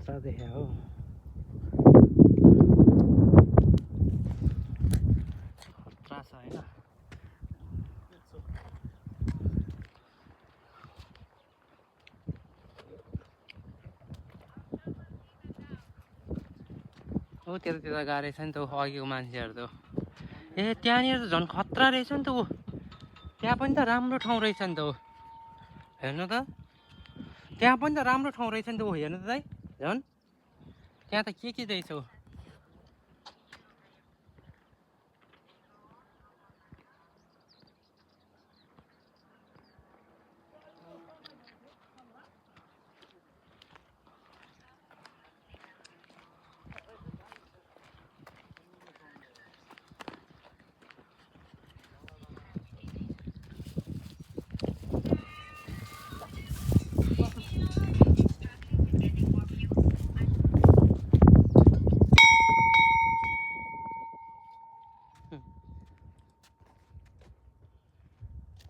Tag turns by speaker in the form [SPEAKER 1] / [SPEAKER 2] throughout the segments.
[SPEAKER 1] खतरा देखा हो खतरा छ हैन ओ त्यतातिर गएको रहेछ नि त अघिको मान्छेहरू त ए त्यहाँनिर त झन् खतरा रहेछ नि त ऊ त्यहाँ पनि त राम्रो ठाउँ रहेछ नि त ऊ हेर्नु त त्यहाँ पनि त राम्रो ठाउँ रहेछ नि त ऊ हेर्नु त दाइ झन् त्यहाँ त के रहेछ ऊ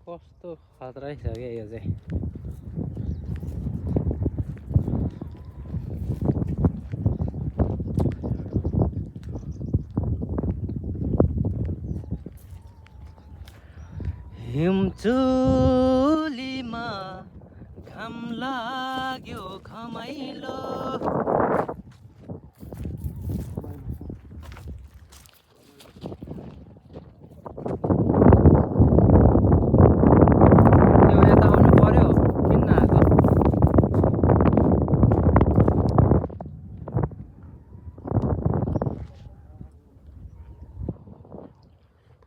[SPEAKER 1] कस्तो खतरै छ क्या यो चाहिँ हिमचुलीमा घाम लाग्यो घमाइलो